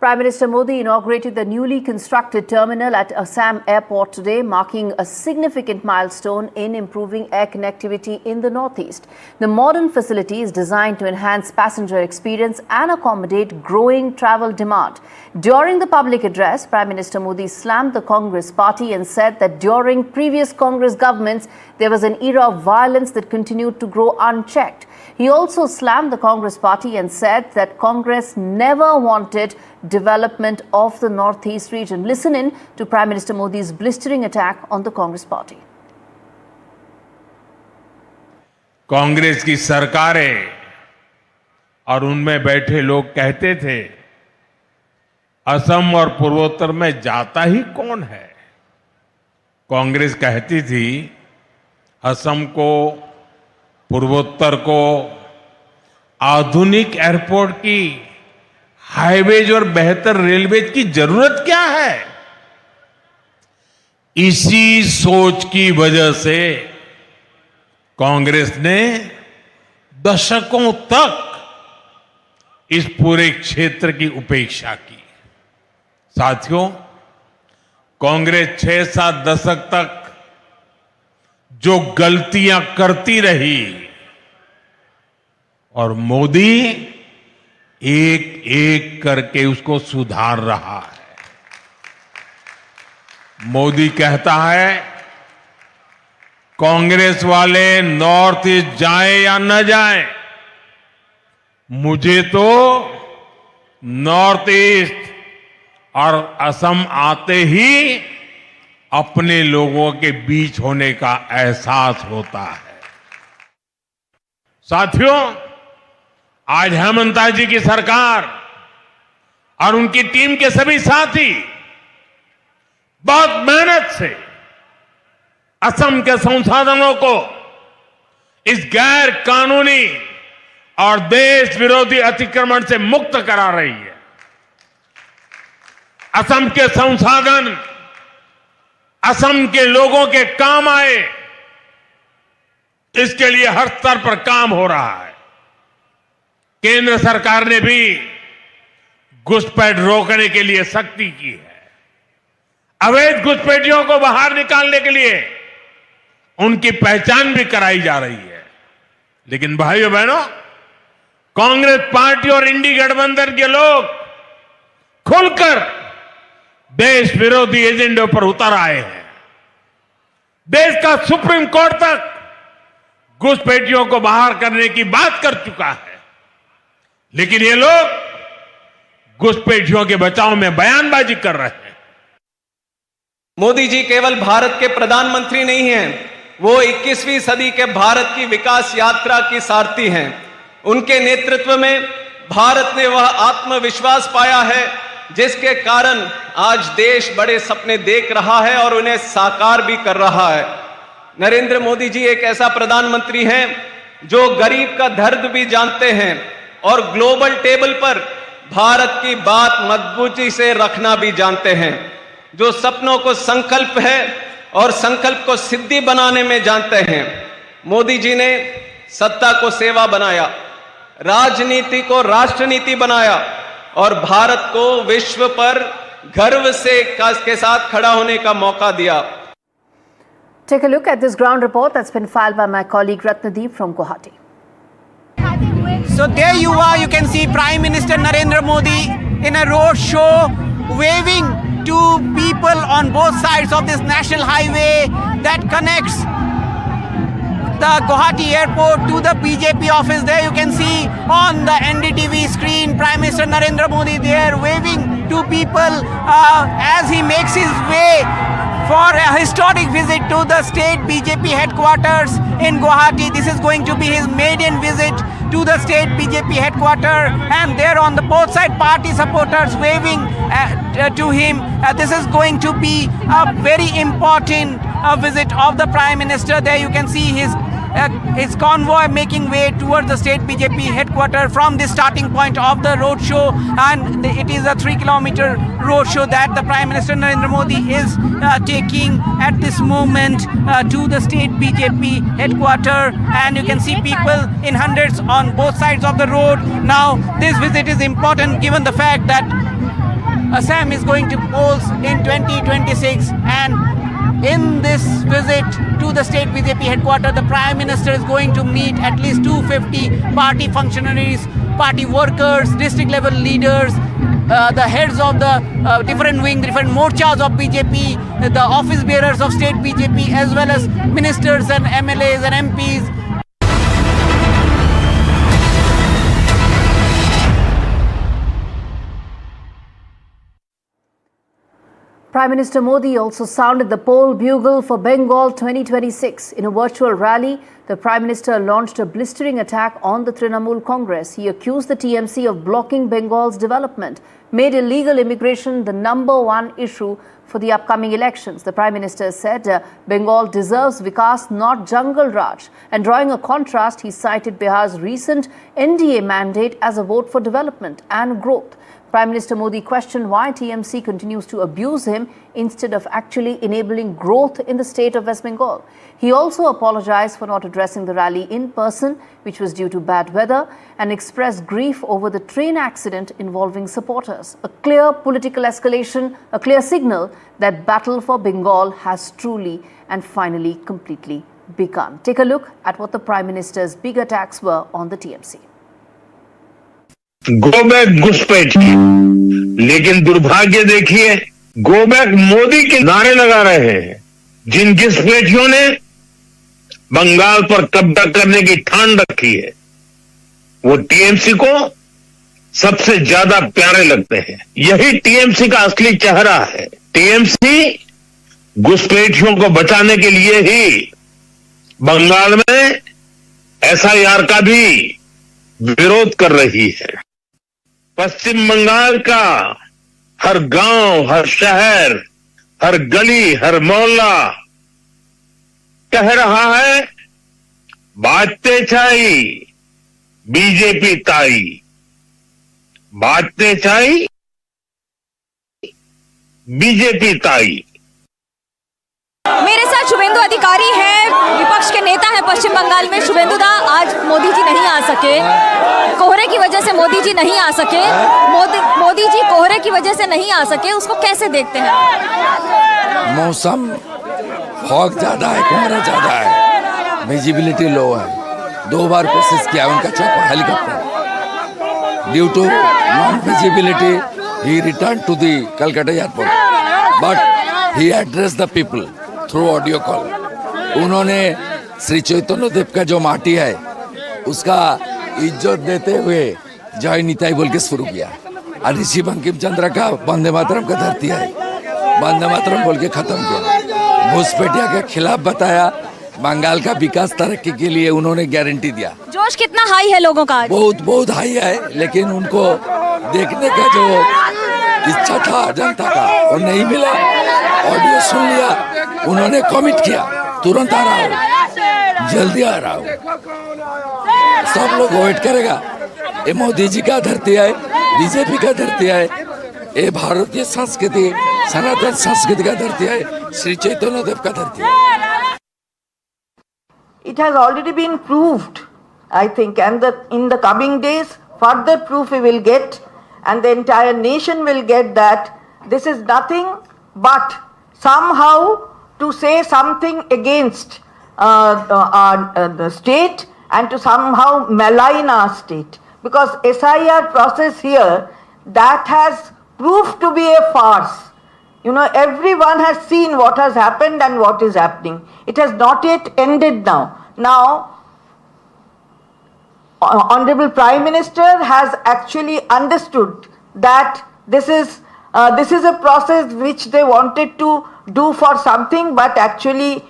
Prime Minister Modi inaugurated the newly constructed terminal at Assam Airport today, marking a significant milestone in improving air connectivity in the northeast. The modern facility is designed to enhance passenger experience and accommodate growing travel demand. During the public address, Prime Minister Modi slammed the Congress party and said that during previous Congress governments, there was an era of violence that continued to grow unchecked. He also slammed the Congress party and said that Congress never wanted development of the northeast region. Listen in to Prime Minister Modi's blistering attack on the Congress party. Congress की सरकारें और उनमें बैठे लोग कहते थे असम और पूर्वोत्तर में जाता ही कौन है। कांग्रेस कहती थी असम को, पूर्वोत्तर को आधुनिक एयरपोर्ट की, हाईवेज और बेहतर रेलवेज की जरूरत क्या है। इसी सोच की वजह से कांग्रेस ने दशकों तक इस पूरे क्षेत्र की उपेक्षा की। साथियों, कांग्रेस 6-7 दशक तक जो गलतियां करती रही और मोदी एक एक करके उसको सुधार रहा है। मोदी कहता है कांग्रेस वाले नॉर्थ ईस्ट जाएं या न जाएं, मुझे तो नॉर्थ ईस्ट और असम आते ही अपने लोगों के बीच होने का एहसास होता है। साथियों, आज हेमंता जी की सरकार और उनकी टीम के सभी साथी बहुत मेहनत से असम के संसाधनों को इस गैर कानूनी और देश विरोधी अतिक्रमण से मुक्त करा रही है। असम के संसाधन असम के लोगों के काम आए, इसके लिए हर स्तर पर काम हो रहा है। केंद्र सरकार ने भी घुसपैठ रोकने के लिए सख्ती की है। अवैध घुसपैठियों को बाहर निकालने के लिए उनकी पहचान भी कराई जा रही है। लेकिन भाइयों बहनों, कांग्रेस पार्टी और इंडी गठबंधन के लोग खुलकर देश विरोधी एजेंडों पर उतर आए हैं। देश का सुप्रीम कोर्ट तक घुसपैठियों को बाहर करने की बात कर चुका है, लेकिन ये लोग घुसपैठियों के बचाव में बयानबाजी कर रहे हैं। मोदी जी केवल भारत के प्रधानमंत्री नहीं हैं, वो 21वीं सदी के भारत की विकास यात्रा की सारथी हैं। उनके नेतृत्व में भारत ने वह आत्मविश्वास पाया है जिसके कारण आज देश बड़े सपने देख रहा है और उन्हें साकार भी कर रहा है। नरेंद्र मोदी जी एक ऐसा प्रधानमंत्री हैं जो गरीब का दर्द भी जानते हैं और ग्लोबल टेबल पर भारत की बात मजबूती से रखना भी जानते हैं। जो सपनों को संकल्प है और संकल्प को सिद्धि बनाने में जानते हैं। मोदी जी ने सत्ता को सेवा बनाया, राजनीति को राष्ट्रनीति बनाया और भारत को विश्व पर गर्व से के साथ खड़ा होने का मौका दिया। Take a look at this ground report that's been filed by my colleague Ratnadeep from Guwahati. So there you are, you can see Prime Minister Narendra Modi in a road show waving to people on both sides of this national highway that connects the Guwahati airport to the BJP office. There you can see on the NDTV screen Prime Minister Narendra Modi there waving to people as he makes his way for a historic visit to the state BJP headquarters in Guwahati. This is going to be his maiden visit to the state BJP headquarters, and there on the both side party supporters waving to him. This is going to be a very important visit of the Prime Minister. There you can see his convoy making way towards the state BJP headquarters from the starting point of the road show, and it is a 3-kilometer road show that the Prime Minister Narendra Modi is taking at this moment to the state BJP headquarters, and you can see people in hundreds on both sides of the road. Now this visit is important given the fact that Assam is going to polls in 2026, and in this visit to the state BJP headquarters, the Prime Minister is going to meet at least 250 party functionaries, party workers, district level leaders, the heads of the different wing, different morchas of BJP, the office bearers of state BJP, as well as ministers and MLAs and MPs. Prime Minister Modi also sounded the poll bugle for Bengal 2026. In a virtual rally, the Prime Minister launched a blistering attack on the Trinamool Congress. He accused the TMC of blocking Bengal's development, made illegal immigration the #1 issue for the upcoming elections. The Prime Minister said Bengal deserves Vikas, not Jungle Raj. And drawing a contrast, he cited Bihar's recent NDA mandate as a vote for development and growth. Prime Minister Modi questioned why TMC continues to abuse him instead of actually enabling growth in the state of West Bengal. He also apologized for not addressing the rally in person, which was due to bad weather, and expressed grief over the train accident involving supporters. A clear political escalation, a clear signal that battle for Bengal has truly and finally completely begun. Take a look at what the Prime Minister's big attacks were on the TMC. Go back घुसपैठ की, लेकिन दुर्भाग्य देखिए, go back Modi के नारे लगा रहे हैं जिन घुसपैठियों ने बंगाल पर कब्जा करने की ठान रखी है, वो टीएमसी को सबसे ज्यादा प्यारे लगते हैं। यही टीएमसी का असली चेहरा है। टीएमसी घुसपैठियों को बचाने के लिए ही बंगाल में एसआईआर का भी विरोध कर रही है। पश्चिम बंगाल का हर गांव, हर शहर, हर गली, हर मोहल्ला कह रहा है, बाजते छाई बीजेपी ताई, बाजते छाई बीजेपी ताई। मेरे साथ शुभेंदु अधिकारी हैं, विपक्ष के नेता हैं पश्चिम बंगाल में। शुभेंदु दा, आज मोदी जी नहीं आ सके, कोहरे की वजह से मोदी जी नहीं आ सके। मोदी जी कोहरे की वजह से नहीं आ सके, उसको कैसे देखते हैं? मौसम फॉग ज्यादा है, कोहरा ज्यादा है, विजिबिलिटी लो है। 2 बार कोशिश किया उनका chopper helicopter, due to non visibility he return to the Calcutta airport, but he address the people through audio call. उन्होंने श्री चैतन्य देव का जो माटी है उसका इज्जत देते हुए जय निताई बोल के शुरू किया, और ऋषि बंकिम चंद्र का वंदे मातरम का धरती है, वंदे मातरम बोल के खत्म किया। घुसपैठिया के खिलाफ बताया, बंगाल का विकास तरक्की के लिए उन्होंने गारंटी दिया। जोश कितना हाई है लोगों का आज? बहुत हाई है, लेकिन उनको देखने का जो इच्छा था जनता का वो नहीं मिला। ऑडियो सुन लिया, उन्होंने कमिट किया, तुरंत आ रहा हूँ, जल्दी आ रहा हूँ। सब लोग वेट करेगा। ये मोदी जी का धरती है, बीजेपी का धरती है, ये भारतीय संस्कृति, सनातन संस्कृति का धरती है, श्री चैतन्य देव का धरती है। It has already been proved, I think, and in the coming days, further proof we will get, and the entire nation will get that this is nothing but somehow to say something against the state and to somehow malign our state. Because SIR process here, that has proved to be a farce. You know, everyone has seen what has happened and what is happening. It has not yet ended now. Now, Honorable Prime Minister has actually understood that this is a process which they wanted to do for something, but actually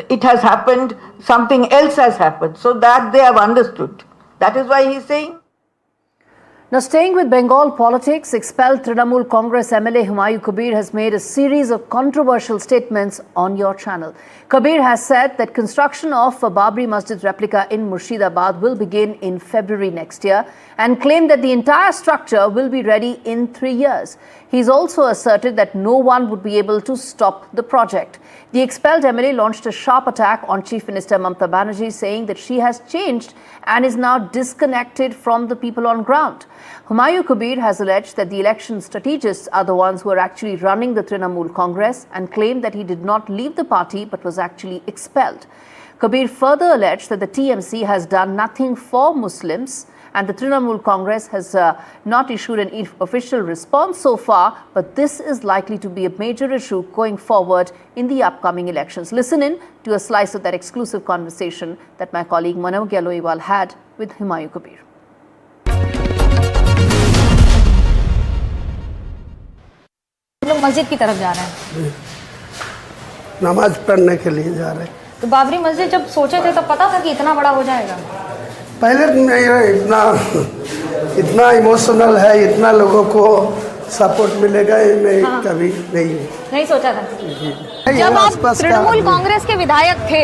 it has happened, something else has happened. So that they have understood. That is why he is saying. Now, staying with Bengal politics, expelled Trinamool Congress MLA Humayun Kabir has made a series of controversial statements on your channel. Kabir has said that construction of a Babri Masjid replica in Murshidabad will begin in February next year and claimed that the entire structure will be ready in 3 years. He's also asserted that no one would be able to stop the project. The expelled MLA launched a sharp attack on Chief Minister Mamata Banerjee, saying that she has changed and is now disconnected from the people on ground. Humayun Kabir has alleged that the election strategists are the ones who are actually running the Trinamool Congress and claimed that he did not leave the party but was actually expelled. Kabir further alleged that the TMC has done nothing for Muslims and the Trinamool Congress has not issued an official response so far, but this is likely to be a major issue going forward in the upcoming elections. Listen in to a slice of that exclusive conversation that my colleague Manav Gyaloiwal had with Humayun Kabir. लोग मस्जिद की तरफ जा रहे हैं, नमाज पढ़ने के लिए जा रहे हैं। तो बाबरी मस्जिद जब सोचे थे तब पता था कि इतना बड़ा हो जाएगा? पहले इतना इमोशनल है, इतना लोगों को सपोर्ट मिलेगा ये मैं कभी नहीं सोचा था। जब आप तृणमूल कांग्रेस के विधायक थे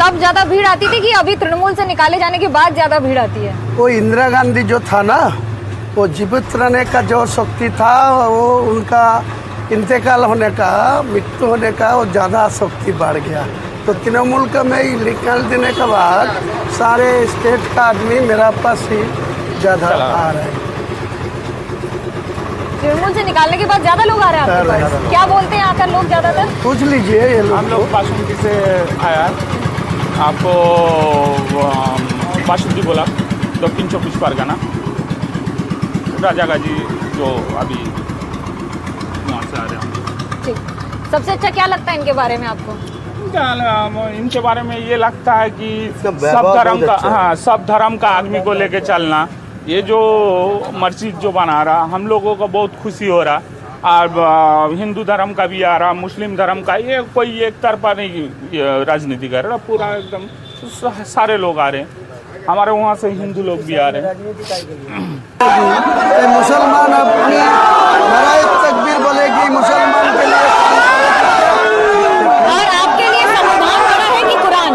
तब ज्यादा भीड़ आती थी कि अभी तृणमूल से निकाले जाने के बाद ज्यादा भीड़ आती है? वो इंदिरा गांधी जो था ना, वो जीवित रहने का जो शक्ति था, वो उनका इंतकाल होने का, मृत्यु होने का, वो ज़्यादा शक्ति बढ़ गया। तो तृणमूल का मैं निकाल देने के बाद सारे स्टेट का आदमी मेरा पास ही ज़्यादा आ रहे हैं। तृणमूल से निकालने के बाद ज्यादा लोग आ रहे हैं आपके पास? क्या बोलते हैं आकर लोग ज्यादातर? पूछ लीजिए ये हम लोग बासुमती से आया, आपको बासुमती बोला, दक्षिण 24 परगना, राजा गाजी जो अभी वहाँ से आ रहे हैं। ठीक, सबसे अच्छा क्या लगता है इनके बारे में आपको? इनके बारे में ये लगता है कि सब धर्म का आदमी को लेके चलना, ये जो मस्जिद जो बना रहा, हम लोगों को बहुत खुशी हो रहा। और हिंदू धर्म का भी आ रहा, मुस्लिम धर्म का, ये कोई एक तरफा नहीं राजनीति कर रहा, पूरा एकदम सारे लोग आ रहे हैं। हमारे वहाँ से हिंदू लोग भी आ रहे हैं। मुसलमान अपनी नाराए तकबीर बोलेगी मुसलमान के लिए। और आपके लिए संविधान बड़ा है कि कुरान?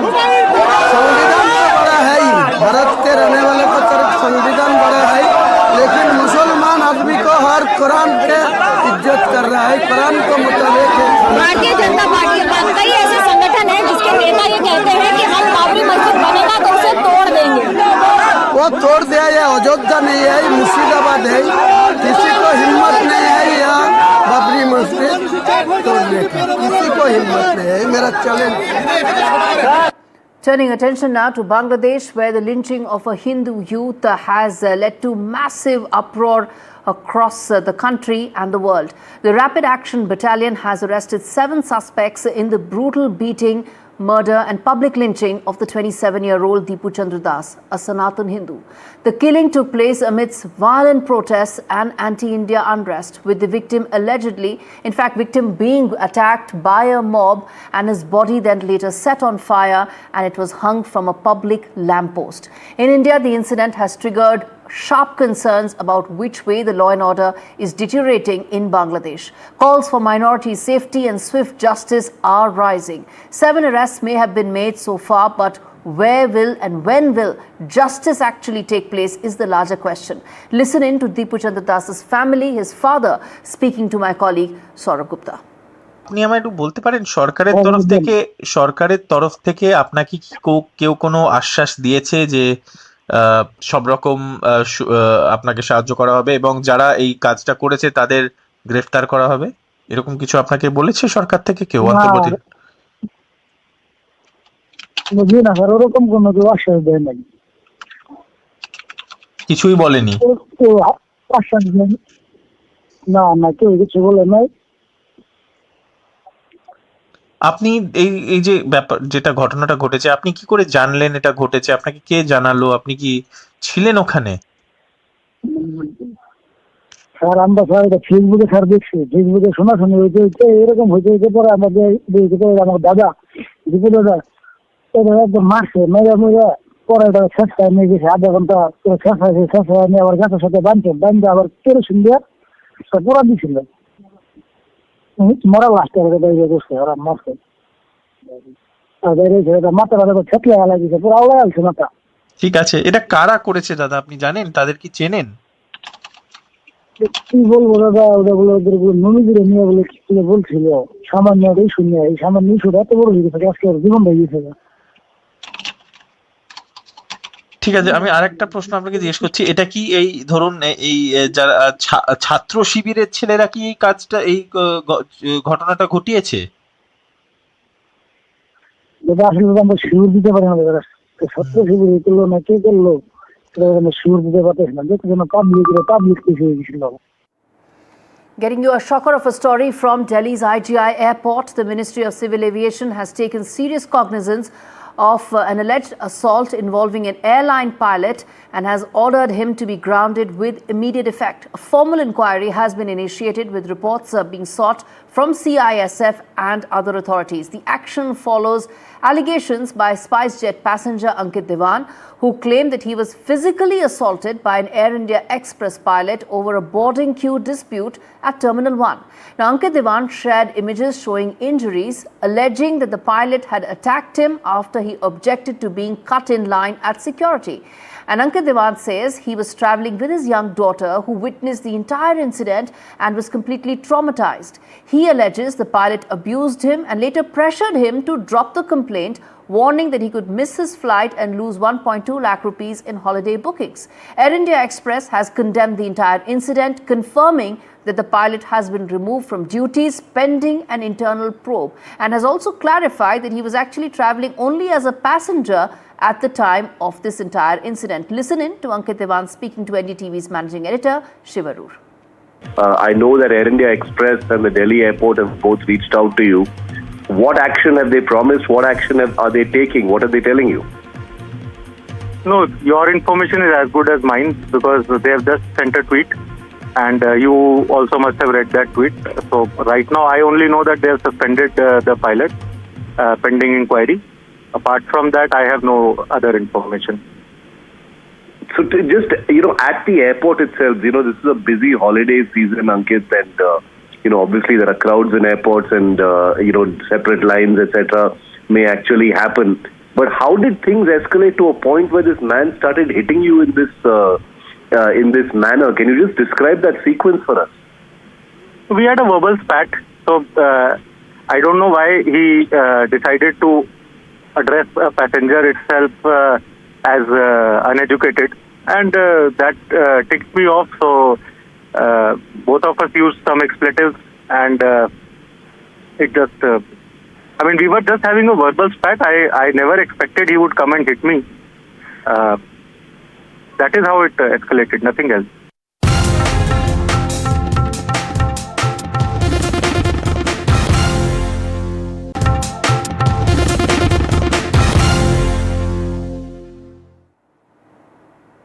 संविधान तो बड़ा है ही, भारत के रहने वाले को तरफ संविधान बड़ा है, लेकिन मुसलमान आदमी को हर कुरान के इज्जत कर रहा है, कुरान को मुताबिक। भारतीय जनता पार्टी के कई ऐसे संगठन हैं जिसके नेता ये कहते हैं कि हम बाबरी मस्जिद बनेगा तो उसे तोड़ देंगे। वो तोड़ दिया, या अयोध्या नहीं है, मुर्शिदाबाद है, किसी को हिम्मत नहीं है या बाबरी मस्जिद तोड़ने का, किसी को हिम्मत नहीं है। मेरा challenge. Turning attention now to Bangladesh, where the lynching of a Hindu youth has led to massive uproar across the country and the world. The Rapid Action Battalion has arrested 7 suspects in the brutal beating, murder and public lynching of the 27-year-old Deepu Chandra Das, a Sanatan Hindu. The killing took place amidst violent protests and anti-India unrest, with the victim allegedly, in fact, victim being attacked by a mob and his body then later set on fire and it was hung from a public lamppost. In India, the incident has triggered sharp concerns about which way the law and order is deteriorating in Bangladesh. Calls for minority safety and swift justice are rising. 7 arrests may have been made so far, but where will and when will justice actually take place is the larger question. Listen in to Deepu Chandra Das's family, his father, speaking to my colleague Saurabh Gupta. আপনি আমায় একটু বলতে পারেন সরকারের তরফ থেকে আপনাকে কি কেউ কোনো আশ্বাস দিয়েছে যে সব রকম আপনাকে সাহায্য করা হবে এবং যারা এই কাজটা করেছে তাদের গ্রেফতার করা হবে, এরকম কিছু আপনাকে বলেছে সরকার থেকে কেউ? অন্তর্বর্তী না স্যার, ওরকম কোনো আশ্বাস দেয় নাই, কিছুই বলেনি। আশ্বাস দেয়নি, না কেউ কিছু বলে নাই। আপনি এই যে ব্যাপার যেটা ঘটনাটা ঘটেছে, আপনি কি করে জানলেন এটা ঘটেছে? আপনাকে কে জানালো? আপনি কি ছিলেন ওখানে? স্যার আমরা স্যার এটা ফেসবুকে স্যার দেখছি, ফেসবুকে শোনাশুনি হয়েছে, এরকম হয়েছে। পরে আমাদের আমার দাদা দীপু দাদা একদম মারছে, মেরে পরে এটা চেষ্টা নিয়ে গেছে, আধা ঘন্টা চেষ্টা নিয়ে আবার গাছের সাথে বাঁধতে আবার কেরোসিন দিয়ে পোড়া দিয়েছিল। মরা লাস্টে ওরা মারছে। আর বেরিয়েছে এটা মাথা ব্যথা তো ছেটলে লাগিয়েছে পুরো আওড়া আছে মাথা। ঠিক আছে, এটা কারা করেছে দাদা, আপনি জানেন, তাদের কি চেনেন? কি বলবো দাদা, ওটা বলে ওদের নমিদিরে নিয়ে বলে কি বলছিল, সামান্য ওটাই শুনে এই সামান্য ইস্যুটা এত বড় হয়ে গেছে আজকে ওর জীবন হয়ে গেছে। ঠিক আছে, আমি আরেকটা প্রশ্ন আপনাকে জিজ্ঞেস করছি, এটা কি এই ধরুন এই যারা ছাত্র শিবিরের ছেলেরা কি এই কাজটা এই ঘটনাটা ঘটিয়েছে? দাদা আসলে আমরা শিওর দিতে পারি না দাদা, ছাত্র শিবির করলো না কে করলো সেটা আমরা শিওর দিতে পারতেছি না, দেখো যেন পাবলিক কিছু হয়ে গেছিল। Getting you a shocker of a story from Delhi's IGI airport, the Ministry of Civil Aviation has taken serious cognizance of an alleged assault involving an airline pilot and has ordered him to be grounded with immediate effect. A formal inquiry has been initiated with reports being sought from CISF and other authorities. The action follows allegations by SpiceJet passenger Ankit Devan, who claimed that he was physically assaulted by an Air India Express pilot over a boarding queue dispute at Terminal 1. Now, Ankit Devan shared images showing injuries, alleging that the pilot had attacked him after he objected to being cut in line at security. And Ankit Devan says he was travelling with his young daughter, who witnessed the entire incident and was completely traumatized. He alleges the pilot abused him and later pressured him to drop the complaint, warning that he could miss his flight and lose 1.2 lakh rupees in holiday bookings. Air India Express has condemned the entire incident, confirming that the pilot has been removed from duties pending an internal probe, and has also clarified that he was actually travelling only as a passenger at the time of this entire incident. Listen in to Ankit Devan speaking to NDTV's managing editor, Shivarur. I know that Air India Express and the Delhi airport have both reached out to you. What action have they promised? What action are they taking? What are they telling you? No, your information is as good as mine because they have just sent a tweet and you also must have read that tweet. So right now I only know that they have suspended the pilot pending inquiry. Apart from that, I have no other information. So just, at the airport itself, this is a busy holiday season, Ankit, and, obviously there are crowds in airports and, separate lines, etc. may actually happen. But how did things escalate to a point where this man started hitting you in this manner? Can you just describe that sequence for us? We had a verbal spat. So I don't know why he decided to address a passenger itself as uneducated, and that ticked me off. So both of us used some expletives, and it just we were just having a verbal spat. I never expected he would come and hit me. That is how it escalated, nothing else.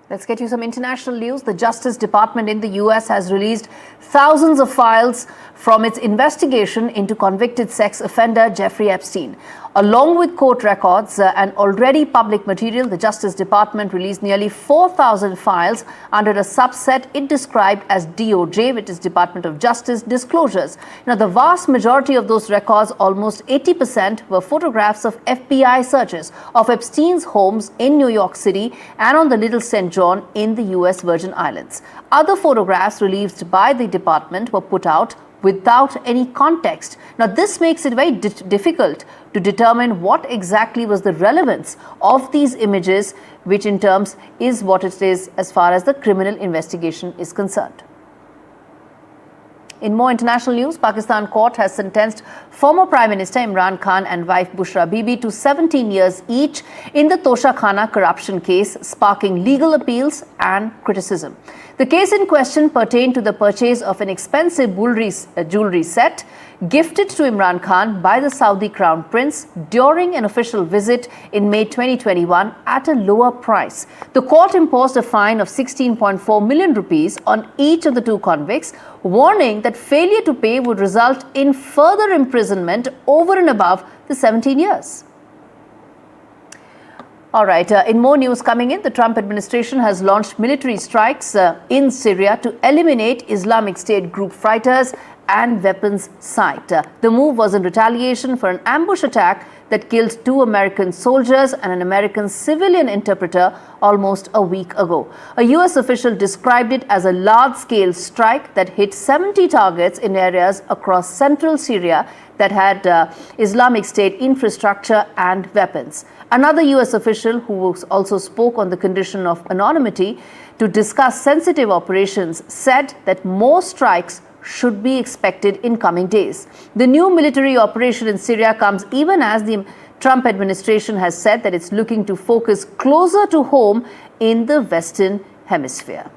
Let's get you some international news. The Justice Department in the US has released thousands of files from its investigation into convicted sex offender Jeffrey Epstein. Along with court records and already public material, the Justice Department released nearly 4,000 files under a subset it described as DOJ, which is Department of Justice disclosures. Now, the vast majority of those records, almost 80%, were photographs of FBI searches of Epstein's homes in New York City and on the Little St. John in the US Virgin Islands. Other photographs released by the department were put out without any context. Now, this makes it very difficult to determine what exactly was the relevance of these images, which in terms is what it is as far as the criminal investigation is concerned. In more international news, Pakistan court has sentenced former Prime Minister Imran Khan and wife Bushra Bibi to 17 years each in the Tosha Khana corruption case, sparking legal appeals and criticism. The case in question pertained to the purchase of an expensive jewelry set gifted to Imran Khan by the Saudi Crown Prince during an official visit in May 2021 at a lower price. The court imposed a fine of 16.4 million rupees on each of the two convicts, warning that failure to pay would result in further imprisonment over and above the 17 years. All right, in more news coming in, the Trump administration has launched military strikes in Syria to eliminate Islamic State group fighters and weapons site. The move was in retaliation for an ambush attack that killed 2 American soldiers and an American civilian interpreter almost a week ago. A U.S. official described it as a large-scale strike that hit 70 targets in areas across central Syria that had Islamic State infrastructure and weapons. Another U.S. official, who also spoke on the condition of anonymity to discuss sensitive operations, said that more strikes should be expected in coming days. The new military operation in Syria comes even as the Trump administration has said that it's looking to focus closer to home in the Western Hemisphere.